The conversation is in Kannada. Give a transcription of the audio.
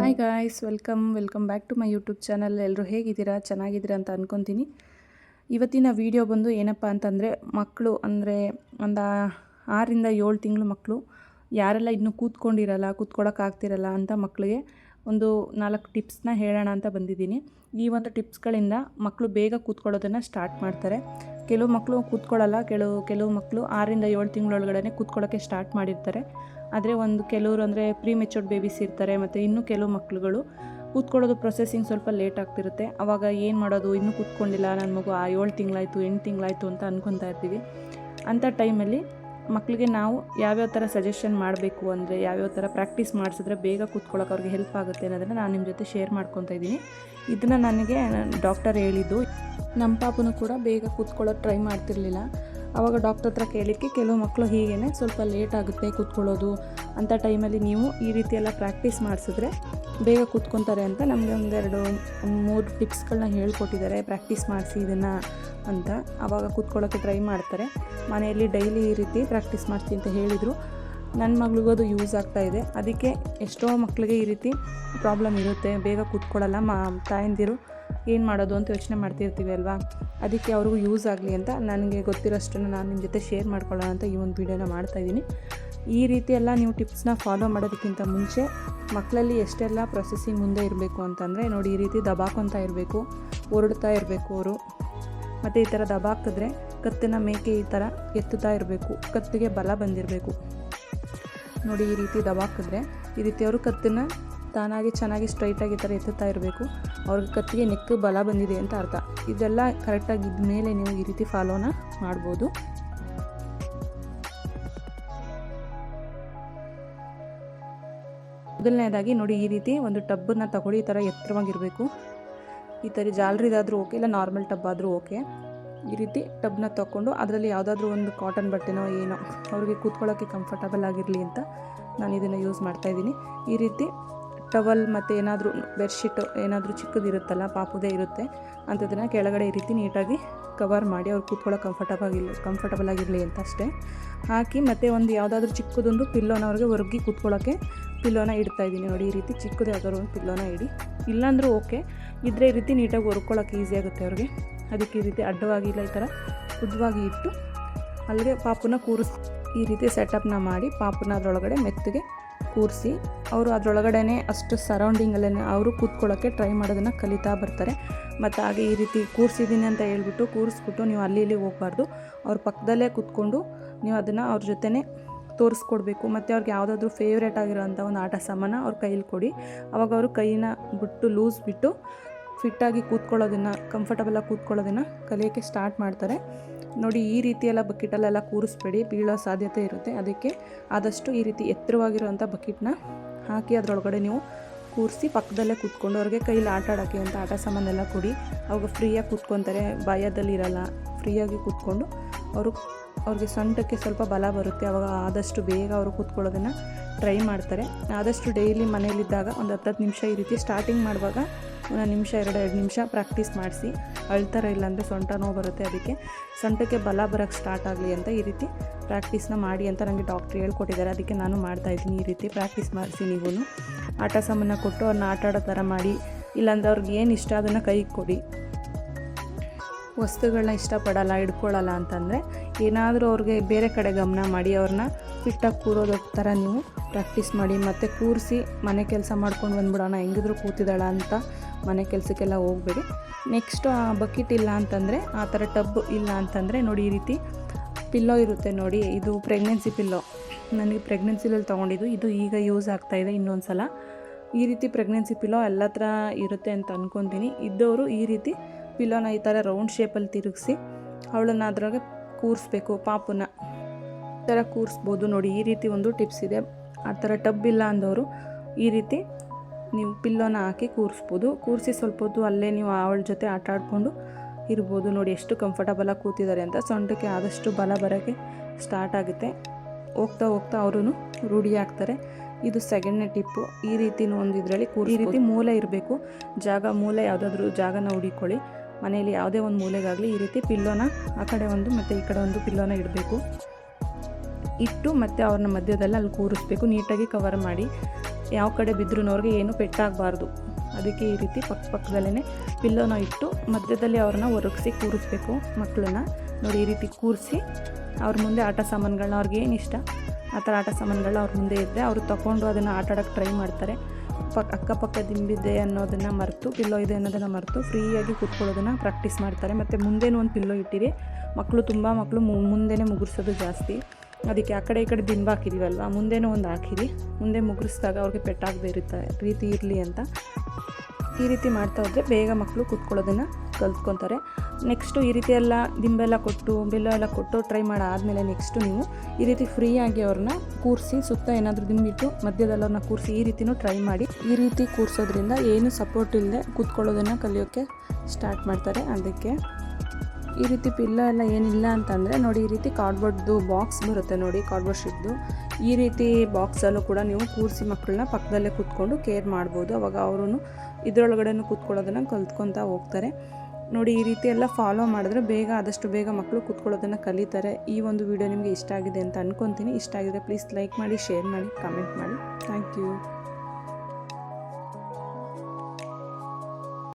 Hi guys, welcome back to my YouTube channel. ಎಲ್ಲರೂ ಹೇಗಿದ್ದೀರಾ? ಚೆನ್ನಾಗಿದ್ದೀರಾ ಅಂತ ಅಂದ್ಕೊತೀನಿ. ಇವತ್ತಿನ ವಿಡಿಯೋ ಬಂದು ಏನಪ್ಪ ಅಂತಂದರೆ, ಮಕ್ಕಳು ಅಂದರೆ ಒಂದು 6 ರಿಂದ 7 ತಿಂಗಳು ಮಕ್ಕಳು ಯಾರೆಲ್ಲ ಇನ್ನೂ ಕೂತ್ಕೊಳ್ಳೋಕ್ಕಾಗ್ತಿರಲ್ಲ ಅಂತ ಮಕ್ಕಳಿಗೆ ಒಂದು 4 ಟಿಪ್ಸ್ನ ಹೇಳೋಣ ಅಂತ ಬಂದಿದ್ದೀನಿ. ಈ ಒಂದು ಟಿಪ್ಸ್ಗಳಿಂದ ಮಕ್ಕಳು ಬೇಗ ಕೂತ್ಕೊಳ್ಳೋದನ್ನು ಸ್ಟಾರ್ಟ್ ಮಾಡ್ತಾರೆ. ಕೆಲವು ಮಕ್ಕಳು ಕೂತ್ಕೊಳ್ಳಲ್ಲ, ಕೆಲವು ಮಕ್ಕಳು 6 ರಿಂದ 7 ತಿಂಗಳೊಳಗಡೆ ಕೂತ್ಕೊಳ್ಳೋಕ್ಕೆ ಸ್ಟಾರ್ಟ್ ಮಾಡಿರ್ತಾರೆ. ಆದರೆ ಕೆಲವರು ಅಂದರೆ ಪ್ರೀ ಮೆಚೂರ್ಡ್ ಬೇಬೀಸ್ ಇರ್ತಾರೆ, ಮತ್ತು ಇನ್ನೂ ಕೆಲವು ಮಕ್ಕಳುಗಳು ಕೂತ್ಕೊಳ್ಳೋದು ಪ್ರೊಸೆಸಿಂಗ್ ಸ್ವಲ್ಪ ಲೇಟ್ ಆಗ್ತಿರುತ್ತೆ. ಆವಾಗ ಏನು ಮಾಡೋದು, ಇನ್ನೂ ಕೂತ್ಕೊಂಡಿಲ್ಲ ನನ್ನ ಮಗು 7 ತಿಂಗಳಾಯಿತು 8 ತಿಂಗಳಾಯಿತು ಅಂತ ಅಂದ್ಕೊತಾ ಇರ್ತೀವಿ. ಅಂಥ ಟೈಮಲ್ಲಿ ಮಕ್ಕಳಿಗೆ ನಾವು ಯಾವ್ಯಾವ ಥರ ಸಜೆಷನ್ ಮಾಡಬೇಕು, ಅಂದರೆ ಯಾವ್ಯಾವ ಥರ ಪ್ರಾಕ್ಟೀಸ್ ಮಾಡಿಸಿದ್ರೆ ಬೇಗ ಕೂತ್ಕೊಳ್ಳೋಕೆ ಅವ್ರಿಗೆ ಹೆಲ್ಪ್ ಆಗುತ್ತೆ ಅನ್ನೋದನ್ನು ನಾನು ನಿಮ್ಮ ಜೊತೆ ಶೇರ್ ಮಾಡ್ಕೊತಾ ಇದ್ದೀನಿ. ಇದನ್ನು ನನಗೆ ಡಾಕ್ಟರ್ ಹೇಳಿದ್ದು. ನಮ್ಮ ಪಾಪನು ಕೂಡ ಬೇಗ ಕೂತ್ಕೊಳ್ಳೋದು ಟ್ರೈ ಮಾಡ್ತಿರ್ಲಿಲ್ಲ. ಆವಾಗ ಡಾಕ್ಟರ್ ಹತ್ರ ಕೇಳಲಿಕ್ಕೆ ಕೆಲವು ಮಕ್ಕಳು ಹೀಗೇ ಸ್ವಲ್ಪ ಲೇಟ್ ಆಗುತ್ತೆ ಕೂತ್ಕೊಳ್ಳೋದು, ಅಂಥ ಟೈಮಲ್ಲಿ ನೀವು ಈ ರೀತಿ ಎಲ್ಲ ಪ್ರಾಕ್ಟೀಸ್ ಮಾಡಿಸಿದ್ರೆ ಬೇಗ ಕೂತ್ಕೊತಾರೆ ಅಂತ ನಮಗೆ 3 ಟಿಪ್ಸ್ಗಳನ್ನ ಹೇಳ್ಕೊಟ್ಟಿದ್ದಾರೆ. ಪ್ರಾಕ್ಟೀಸ್ ಮಾಡಿಸಿ ಇದನ್ನು ಅಂತ. ಆವಾಗ ಕೂತ್ಕೊಳ್ಳೋಕ್ಕೆ ಟ್ರೈ ಮಾಡ್ತಾರೆ. ಮನೆಯಲ್ಲಿ ಡೈಲಿ ಈ ರೀತಿ ಪ್ರಾಕ್ಟೀಸ್ ಮಾಡ್ತೀನಿ ಅಂತ ಹೇಳಿದರು. ನನ್ನ ಮಗಳಿಗೂ ಅದು ಯೂಸ್ ಆಗ್ತಾಯಿದೆ. ಅದಕ್ಕೆ ಎಷ್ಟೋ ಮಕ್ಕಳಿಗೆ ಈ ರೀತಿ ಪ್ರಾಬ್ಲಮ್ ಇರುತ್ತೆ, ಬೇಗ ಕೂತ್ಕೊಳ್ಳಲ್ಲ. ತಾಯಂದಿರು ಏನು ಮಾಡೋದು ಅಂತ ಯೋಚನೆ ಮಾಡ್ತಿರ್ತೀವಿ ಅಲ್ವಾ. ಅದಕ್ಕೆ ಅವ್ರಿಗೂ ಯೂಸ್ ಆಗಲಿ ಅಂತ ನನಗೆ ಗೊತ್ತಿರೋಷ್ಟನ್ನು ನಾನು ನಿಮ್ಮ ಜೊತೆ ಶೇರ್ ಮಾಡ್ಕೊಳ್ಳೋಣ ಅಂತ ಈ ಒಂದು ವಿಡಿಯೋನ ಮಾಡ್ತಾಯಿದ್ದೀನಿ. ಈ ರೀತಿ ಎಲ್ಲ ನೀವು ಟಿಪ್ಸ್ನ ಫಾಲೋ ಮಾಡೋದಕ್ಕಿಂತ ಮುಂಚೆ ಮಕ್ಕಳಲ್ಲಿ ಎಷ್ಟೆಲ್ಲ ಪ್ರೊಸೆಸಿಂಗ್ ಮುಂದೆ ಇರಬೇಕು ಅಂತಂದರೆ ನೋಡಿ, ಈ ರೀತಿ ದಬಾಕೊತಾ ಇರಬೇಕು, ಹೊರಡ್ತಾ ಇರಬೇಕು ಅವರು. ಮತ್ತು ಈ ಥರ ದಬಾಕಿದ್ರೆ ಕತ್ತಿನ ಮೇಕೆ ಈ ಥರ ಎತ್ತುತ್ತಾ ಇರಬೇಕು, ಕತ್ತಿಗೆ ಬಲ ಬಂದಿರಬೇಕು. ನೋಡಿ, ಈ ರೀತಿ ದಬಾಕಿದ್ರೆ ಈ ರೀತಿ ಅವರು ಕತ್ತನ್ನು ತಾನಾಗಿ ಚೆನ್ನಾಗಿ ಸ್ಟ್ರೈಟಾಗಿ ಈ ಥರ ಎತ್ತುತ್ತಾ ಇರಬೇಕು. ಅವ್ರಿಗೆ ಕತ್ತಿಗೆ ನೆಕ್ ಬಲ ಬಂದಿದೆ ಅಂತ ಅರ್ಥ. ಇದೆಲ್ಲ ಕರೆಕ್ಟಾಗಿ ಇದ್ಮೇಲೆ ನೀವು ಈ ರೀತಿ ಫಾಲೋನ ಮಾಡ್ಬೋದು. ಮೊದಲನೇದಾಗಿ ನೋಡಿ, ಈ ರೀತಿ ಒಂದು ಟಬ್ಬನ್ನು ತಗೊಳ್ಳಿ. ಈ ಥರ ಎತ್ತರವಾಗಿರಬೇಕು. ಈ ಥರ ಜಾಲರಿದಾದರೂ ಓಕೆ, ಇಲ್ಲ ನಾರ್ಮಲ್ ಟಬ್ ಆದರೂ ಓಕೆ. ಈ ರೀತಿ ಟಬ್ನ ತೊಗೊಂಡು ಅದರಲ್ಲಿ ಯಾವುದಾದ್ರೂ ಒಂದು ಕಾಟನ್ ಬಟ್ಟೆನೋ ಏನೋ ಅವ್ರಿಗೆ ಕೂತ್ಕೊಳ್ಳೋಕ್ಕೆ ಕಂಫರ್ಟಬಲ್ ಆಗಿರಲಿ ಅಂತ ನಾನು ಇದನ್ನು ಯೂಸ್ ಮಾಡ್ತಾಯಿದ್ದೀನಿ. ಈ ರೀತಿ ಟವಲ್ ಮತ್ತು ಏನಾದರೂ ಬೆಡ್ಶೀಟು ಏನಾದರೂ ಚಿಕ್ಕದಿರುತ್ತಲ್ಲ, ಪಾಪುದೇ ಇರುತ್ತೆ, ಅಂಥದ್ದನ್ನು ಕೆಳಗಡೆ ಈ ರೀತಿ ನೀಟಾಗಿ ಕವರ್ ಮಾಡಿ ಅವ್ರು ಕೂತ್ಕೊಳ್ಳೋಕೆ ಕಂಫರ್ಟಬಲ್ ಆಗಿರಲಿ ಅಂತ ಅಷ್ಟೇ ಹಾಕಿ. ಮತ್ತು ಒಂದು ಯಾವುದಾದ್ರೂ ಚಿಕ್ಕದೊಂದು ಪಿಲ್ಲೋನ ಅವ್ರಿಗೆ ಹೊರಗಿ ಕೂತ್ಕೊಳ್ಳೋಕ್ಕೆ ಪಿಲ್ಲೋನ ಇಡ್ತಾಯಿದ್ದೀನಿ. ನೋಡಿ, ಈ ರೀತಿ ಚಿಕ್ಕದು ಯಾವುದಾದ್ರು ಒಂದು ಪಿಲ್ಲೋನ ಇಡಿ. ಇಲ್ಲಾಂದರೂ ಓಕೆ, ಇದ್ದರೆ ಈ ರೀತಿ ನೀಟಾಗಿ ಹೊರ್ಕೊಳ್ಳೋಕೆ ಈಸಿ ಆಗುತ್ತೆ ಅವ್ರಿಗೆ. ಅದಕ್ಕೆ ಈ ರೀತಿ ಅಡ್ಡವಾಗಿ ಇಲ್ಲ, ಈ ಥರ ಉದ್ದವಾಗಿ ಇಟ್ಟು ಅಲ್ಲಿಗೆ ಪಾಪುನ ಈ ರೀತಿ ಸೆಟಪ್ನ ಮಾಡಿ ಪಾಪುನ ಅದರೊಳಗಡೆ ಮೆತ್ತಗೆ ಕೂರಿಸಿ ಅವರು ಅದರೊಳಗಡೆ ಅಷ್ಟು ಸರೌಂಡಿಂಗಲ್ಲೇ ಅವರು ಕೂತ್ಕೊಳ್ಳೋಕ್ಕೆ ಟ್ರೈ ಮಾಡೋದನ್ನು ಕಲಿತಾ ಬರ್ತಾರೆ. ಮತ್ತು ಹಾಗೆ ಈ ರೀತಿ ಕೂರಿಸಿದ್ದೀನಿ ಅಂತ ಹೇಳ್ಬಿಟ್ಟು ಕೂರಿಸ್ಬಿಟ್ಟು ನೀವು ಅಲ್ಲಿ ಇಲ್ಲಿ ಹೋಗಬಾರ್ದು. ಅವ್ರ ಪಕ್ಕದಲ್ಲೇ ಕೂತ್ಕೊಂಡು ನೀವು ಅದನ್ನು ಅವ್ರ ಜೊತೆನೇ ತೋರಿಸ್ಕೊಡ್ಬೇಕು. ಮತ್ತು ಅವ್ರಿಗೆ ಯಾವುದಾದ್ರೂ ಫೇವ್ರೇಟ್ ಆಗಿರೋಂಥ ಒಂದು ಆಟ ಸಾಮಾನು ಅವ್ರ ಕೈಯಲ್ಲಿ ಕೊಡಿ. ಆವಾಗ ಅವರು ಕೈನ ಬಿಟ್ಟು ಲೂಸ್ ಬಿಟ್ಟು ಫಿಟ್ಟಾಗಿ ಕೂತ್ಕೊಳ್ಳೋದನ್ನು, ಕಂಫರ್ಟಬಲಾಗಿ ಕೂತ್ಕೊಳ್ಳೋದನ್ನು ಕಲಿಯೋಕ್ಕೆ ಸ್ಟಾರ್ಟ್ ಮಾಡ್ತಾರೆ. ನೋಡಿ, ಈ ರೀತಿಯೆಲ್ಲ ಬಕೆಟಲ್ಲೆಲ್ಲ ಕೂರಿಸ್ಬೇಡಿ, ಬೀಳೋ ಸಾಧ್ಯತೆ ಇರುತ್ತೆ. ಅದಕ್ಕೆ ಆದಷ್ಟು ಈ ರೀತಿ ಎತ್ತರವಾಗಿರೋಂಥ ಬಕೆಟ್ನ ಹಾಕಿ ಅದರೊಳಗಡೆ ನೀವು ಕೂರಿಸಿ ಪಕ್ಕದಲ್ಲೇ ಕೂತ್ಕೊಂಡು ಅವ್ರಿಗೆ ಕೈಲಿ ಆಟ ಆಡೋಕ್ಕೆ ಅಂತ ಆಟ ಸಾಮಾನೆಲ್ಲ ಕೊಡಿ. ಅವಾಗ ಫ್ರೀಯಾಗಿ ಕೂತ್ಕೊತಾರೆ, ಭಯದಲ್ಲಿ ಇರಲ್ಲ. ಫ್ರೀಯಾಗಿ ಕೂತ್ಕೊಂಡು ಅವ್ರಿಗೆ ಸೊಂಟಕ್ಕೆ ಸ್ವಲ್ಪ ಬಲ ಬರುತ್ತೆ. ಆವಾಗ ಆದಷ್ಟು ಬೇಗ ಅವರು ಕೂತ್ಕೊಳ್ಳೋದನ್ನು ಟ್ರೈ ಮಾಡ್ತಾರೆ. ಆದಷ್ಟು ಡೈಲಿ ಮನೇಲಿದ್ದಾಗ ಒಂದು 10 ನಿಮಿಷ ಈ ರೀತಿ ಸ್ಟಾರ್ಟಿಂಗ್ ಮಾಡುವಾಗ 1 ನಿಮಿಷ 2 ನಿಮಿಷ ಪ್ರಾಕ್ಟೀಸ್ ಮಾಡಿಸಿ. ಅಳ್ತಾರೆ, ಇಲ್ಲಾಂದರೆ ಸೊಂಟ ನೋವು ಬರುತ್ತೆ. ಅದಕ್ಕೆ ಸೊಂಟಕ್ಕೆ ಬಲ ಬರೋಕ್ಕೆ ಸ್ಟಾರ್ಟ್ ಆಗಲಿ ಅಂತ ಈ ರೀತಿ ಪ್ರಾಕ್ಟೀಸ್ನ ಮಾಡಿ ಅಂತ ನನಗೆ ಡಾಕ್ಟ್ರ್ ಹೇಳ್ಕೊಟ್ಟಿದ್ದಾರೆ. ಅದಕ್ಕೆ ನಾನು ಮಾಡ್ತಾಯಿದ್ದೀನಿ. ಈ ರೀತಿ ಪ್ರಾಕ್ಟೀಸ್ ಮಾಡಿಸಿ. ನೀವು ಆಟ ಸಾಮಾನು ಕೊಟ್ಟು ಅವ್ರನ್ನ ಆಟ ಆಡೋ ಥರ ಮಾಡಿ. ಇಲ್ಲಾಂದರೆ ಅವ್ರಿಗೆ ಏನು ಇಷ್ಟ ಅದನ್ನು ಕೈಗೆ ಕೊಡಿ. ವಸ್ತುಗಳನ್ನ ಇಷ್ಟಪಡಲ್ಲ, ಹಿಡ್ಕೊಳ್ಳಲ್ಲ ಅಂತಂದರೆ ಏನಾದರೂ ಅವ್ರಿಗೆ ಬೇರೆ ಕಡೆ ಗಮನ ಮಾಡಿ ಅವ್ರನ್ನ ಫಿಟ್ಟಾಗಿ ಕೂರೋದ್ರ ಥರ ನೀವು ಪ್ರಾಕ್ಟೀಸ್ ಮಾಡಿ. ಮತ್ತು ಕೂರಿಸಿ ಮನೆ ಕೆಲಸ ಮಾಡ್ಕೊಂಡು ಬಂದ್ಬಿಡೋಣ, ಹೆಂಗಿದ್ರು ಕೂತಿದ್ದಾಳ ಅಂತ ಮನೆ ಕೆಲಸಕ್ಕೆಲ್ಲ ಹೋಗಬೇಡಿ. ನೆಕ್ಸ್ಟು ಆ ಬಕೆಟ್ ಇಲ್ಲ ಅಂತಂದರೆ, ಆ ಥರ ಟಬ್ ಇಲ್ಲ ಅಂತಂದರೆ ನೋಡಿ, ಈ ರೀತಿ ಪಿಲ್ಲೋ ಇರುತ್ತೆ ನೋಡಿ. ಇದು ಪ್ರೆಗ್ನೆನ್ಸಿ ಪಿಲ್ಲೋ. ನನಗೆ ಪ್ರೆಗ್ನೆನ್ಸಿಲಲ್ಲಿ ತೊಗೊಂಡಿದ್ದು. ಇದು ಈಗ ಯೂಸ್ ಆಗ್ತಾಯಿದೆ ಇನ್ನೊಂದು ಸಲ. ಈ ರೀತಿ ಪ್ರೆಗ್ನೆನ್ಸಿ ಪಿಲ್ಲೋ ಎಲ್ಲ ಥರ ಇರುತ್ತೆ ಅಂತ ಅಂದ್ಕೊತೀನಿ. ಇದ್ದವರು ಈ ರೀತಿ ಪಿಲ್ಲೋನ ಈ ಥರ ರೌಂಡ್ ಶೇಪಲ್ಲಿ ತಿರುಗಿಸಿ ಅವಳನ್ನು ಅದ್ರಾಗೆ ಕೂರಿಸ್ಬೇಕು. ಪಾಪುನ ಈ ಥರ ಕೂರಿಸ್ಬೋದು. ನೋಡಿ, ಈ ರೀತಿ ಒಂದು ಟಿಪ್ಸ್ ಇದೆ. ಆ ಥರ ಟಬ್ ಇಲ್ಲ ಅಂದವರು ಈ ರೀತಿ ನೀವು ಪಿಲ್ಲೋನ ಹಾಕಿ ಕೂರಿಸ್ಬೋದು. ಕೂರಿಸಿ ಸ್ವಲ್ಪ ಹೊತ್ತು ಅಲ್ಲೇ ನೀವು ಅವಳ ಜೊತೆ ಆಟ ಆಡಿಕೊಂಡು ಇರ್ಬೋದು. ನೋಡಿ, ಎಷ್ಟು ಕಂಫರ್ಟಬಲಾಗಿ ಕೂತಿದ್ದಾರೆ ಅಂತ. ಸೊಂಟಕ್ಕೆ ಆದಷ್ಟು ಬಲ ಬರೋಕ್ಕೆ ಸ್ಟಾರ್ಟ್ ಆಗುತ್ತೆ. ಹೋಗ್ತಾ ಹೋಗ್ತಾ ಅವರು ರೂಢಿ ಆಗ್ತಾರೆ. ಇದು ಸೆಕೆಂಡ್ನೇ ಟಿಪ್ಪು. ಈ ರೀತಿನೂ ಒಂದು ಇದರಲ್ಲಿ ಈ ರೀತಿ ಮೂಲೆ ಇರಬೇಕು. ಮೂಲೆ ಯಾವುದಾದ್ರೂ ಜಾಗನ ಹುಡುಕೊಳ್ಳಿ. ಮನೆಯಲ್ಲಿ ಯಾವುದೇ ಒಂದು ಮೂಲೆಗಾಗಲಿ ಈ ರೀತಿ ಪಿಲ್ಲೋನ ಆ ಕಡೆ ಒಂದು ಮತ್ತು ಈ ಕಡೆ ಒಂದು ಪಿಲ್ಲೋನ ಇಡಬೇಕು. ಇಟ್ಟು ಮತ್ತು ಅವ್ರನ್ನ ಮಧ್ಯದಲ್ಲಿ ಅಲ್ಲಿ ಕೂರಿಸ್ಬೇಕು. ನೀಟಾಗಿ ಕವರ್ ಮಾಡಿ, ಯಾವ ಕಡೆ ಬಿದ್ದರೂ ಅವ್ರಿಗೆ ಏನೂ ಪೆಟ್ಟಾಗಬಾರ್ದು. ಅದಕ್ಕೆ ಈ ರೀತಿ ಪಕ್ಕದಲ್ಲೇ ಪಿಲ್ಲೋನ ಇಟ್ಟು ಮಧ್ಯದಲ್ಲಿ ಅವ್ರನ್ನ ಒರಗಿಸಿ ಕೂರಿಸ್ಬೇಕು ಮಕ್ಕಳನ್ನ. ನೋಡಿ ಈ ರೀತಿ ಕೂರಿಸಿ ಅವ್ರ ಮುಂದೆ ಆಟ ಸಾಮಾನುಗಳನ್ನ ಅವ್ರಿಗೆ ಏನು ಇಷ್ಟ ಆ ಥರ ಆಟ ಸಾಮಾನುಗಳನ್ನ ಅವ್ರ ಮುಂದೆ ಇದ್ದರೆ ಅವರು ತಗೊಂಡು ಅದನ್ನು ಆಟ ಆಡೋಕ್ಕೆ ಟ್ರೈ ಮಾಡ್ತಾರೆ. ಅಕ್ಕಪಕ್ಕ ದಿಂಬಿದೆ ಅನ್ನೋದನ್ನು ಮರೆತು, ಪಿಲ್ಲೋ ಇದೆ ಅನ್ನೋದನ್ನು ಮರೆತು ಫ್ರೀಯಾಗಿ ಕೂತ್ಕೊಳ್ಳೋದನ್ನು ಪ್ರಾಕ್ಟೀಸ್ ಮಾಡ್ತಾರೆ. ಮತ್ತು ಮುಂದೆನೂ ಒಂದು ಪಿಲ್ಲೋ ಇಟ್ಟಿರಿ. ತುಂಬ ಮಕ್ಕಳು ಮುಂದೆನೇ ಮುಗುರ್ಸೋದು ಜಾಸ್ತಿ. ಅದಕ್ಕೆ ಆ ಕಡೆ ಈ ಕಡೆ ದಿಂಬು ಹಾಕಿದ್ದೀವಲ್ವ, ಮುಂದೆನೂ ಒಂದು ಹಾಕಿರಿ. ಮುಂದೆ ಮುಗುರಿಸಿದಾಗ ಅವ್ರಿಗೆ ಪೆಟ್ಟಾಗದೇ ರೀತಿ ಇರಲಿ ಅಂತ. ಈ ರೀತಿ ಮಾಡ್ತಾ ಹೋದರೆ ಬೇಗ ಮಕ್ಕಳು ಕೂತ್ಕೊಳ್ಳೋದನ್ನು ಕಲ್ತ್ಕೊತಾರೆ. ನೆಕ್ಸ್ಟು ಈ ರೀತಿ ಎಲ್ಲ ದಿಂಬೆಲ್ಲ ಕೊಟ್ಟು ಬೆಲ್ಲ ಎಲ್ಲ ಕೊಟ್ಟು ಟ್ರೈ ಮಾಡಾದಮೇಲೆ ನೆಕ್ಸ್ಟು ನೀವು ಈ ರೀತಿ ಫ್ರೀಯಾಗಿ ಅವ್ರನ್ನ ಕೂರಿಸಿ, ಸುತ್ತ ಏನಾದರೂ ದಿಂಬಿಟ್ಟು ಮಧ್ಯದಲ್ಲಿ ಅವ್ರನ್ನ ಕೂರಿಸಿ ಈ ರೀತಿನೂ ಟ್ರೈ ಮಾಡಿ. ಈ ರೀತಿ ಕೂರಿಸೋದ್ರಿಂದ ಏನು ಸಪೋರ್ಟ್ ಇಲ್ಲದೆ ಕೂತ್ಕೊಳ್ಳೋದನ್ನು ಕಲಿಯೋಕ್ಕೆ ಸ್ಟಾರ್ಟ್ ಮಾಡ್ತಾರೆ. ಅದಕ್ಕೆ ಈ ರೀತಿ ಪಿಲ್ಲೋ ಎಲ್ಲ ಏನಿಲ್ಲ ಅಂತಂದರೆ ನೋಡಿ, ಈ ರೀತಿ ಕಾರ್ಡ್ಬೋರ್ಡ್ದು ಬಾಕ್ಸ್ ಬರುತ್ತೆ ನೋಡಿ, ಕಾರ್ಡ್ಬೋರ್ಡ್ ಶೀಟ್ದು. ಈ ರೀತಿ ಬಾಕ್ಸಲ್ಲೂ ಕೂಡ ನೀವು ಕೂರಿಸಿ ಮಕ್ಕಳನ್ನ ಪಕ್ಕದಲ್ಲೇ ಕೂತ್ಕೊಂಡು ಕೇರ್ ಮಾಡ್ಬೋದು. ಅವಾಗ ಅವರು ಇದರೊಳಗಡೆನೂ ಕೂತ್ಕೊಳ್ಳೋದನ್ನು ಕಲ್ತ್ಕೊತಾ ಹೋಗ್ತಾರೆ. ನೋಡಿ ಈ ರೀತಿ ಎಲ್ಲ ಫಾಲೋ ಮಾಡಿದ್ರೆ ಆದಷ್ಟು ಬೇಗ ಮಕ್ಕಳು ಕೂತ್ಕೊಳ್ಳೋದನ್ನು ಕಲಿತಾರೆ. ಈ ಒಂದು ವಿಡಿಯೋ ನಿಮಗೆ ಇಷ್ಟ ಆಗಿದೆ ಅಂತ ಅಂದ್ಕೊತೀನಿ. ಇಷ್ಟ ಆಗಿದ್ರೆ ಪ್ಲೀಸ್ ಲೈಕ್ ಮಾಡಿ, ಶೇರ್ ಮಾಡಿ, ಕಾಮೆಂಟ್ ಮಾಡಿ. Thank you.